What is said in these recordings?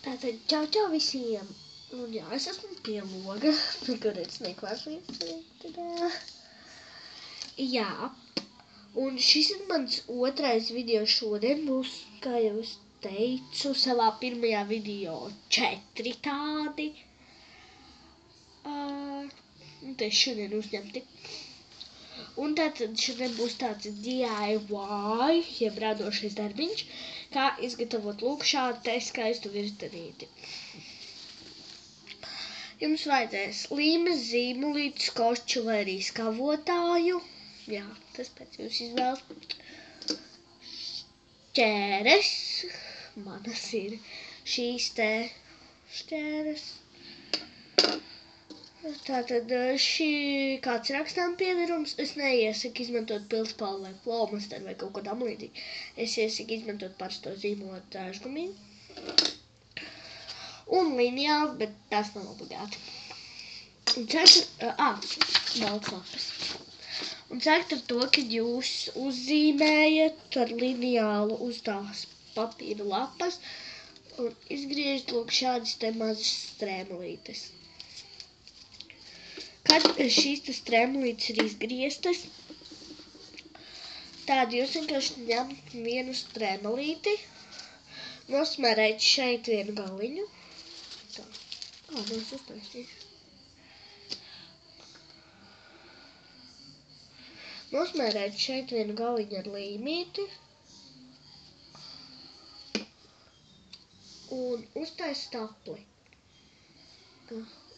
Tātad, čau visiem! Un jā, es esmu pie loga, kur es nekvāršīju. Jā, un šis ir mans otrais video šodien. Būs, kā jau es teicu, savā pirmajā video 4 tādi. Te šodien uzņemti. Un tātad šodien būs tāds DIY, jeb radošais darbiņš, kā izgatavot lūk šādu te skaistu virtenīti. Jums vajadzēs līmes, zīmolītu, skoču vai arī skavotāju. Jā, tas pēc jūsu izvēles. Šķēres. Manas ir šīs te šķēres. Tātad kāds rakstām piedarums, es neiesaku izmantot pildspalvu vai flomasteru vai kaut ko tam līdzīgi. Es iesaku izmantot parasto zīmolotu dažgumiju. Un lineāli, bet tas nav obligāti. Un balts lapas. Un sākt ar to, ka jūs uzzīmējat ar lineālu uz tās papīra lapas un izgriežat lūk šādas te mazas strēmelītes. Kad šīs strēmelītes ir izgrieztas, tad jūs vienkārši ņemat vienu strēmelīti, nosmērēt šeit vienu galiņu. Tā. Es uztaisīšu. Nosmērēt šeit vienu galiņu ar līmīti. Un uztaisīt apli.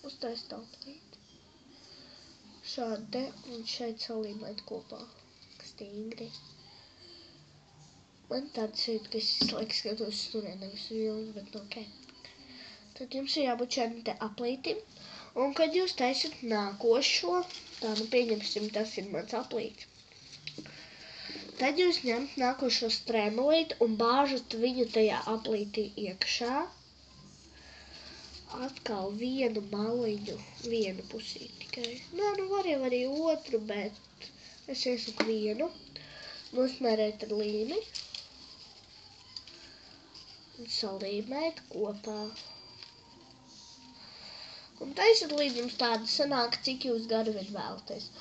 Uztaisīt aplīt. Šādi te un šeit salīmēt kopā, stingri. Man tāds ir, ka es laiks skatos uz turien, nevis uz vilni, bet ok. Tad jums ir jābūt šādam te aplītim, un kad jūs taisat nākošo, tā nu pieņemsim, tas ir mans aplīts. Tad jūs ņemat nākošo strēmelīti un bāžat viņu tajā aplītī iekšā. Atkal vienu maliņu, vienu pusīti tikai. Nē, nu var jau arī otru, bet es iesaku vienu. Nosmērēt ar līmi. Un salīmēt kopā. Un taisat līdz jums tāda sanāk, cik jūs garu vien vēlaties.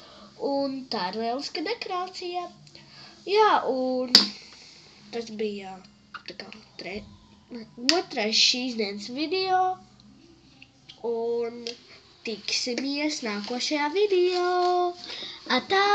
Un tā ir lieliska dekorācija. Jā, un tas bija tā kā otrais šīs dienas video. Un tiksimies nākošajā video. Atā!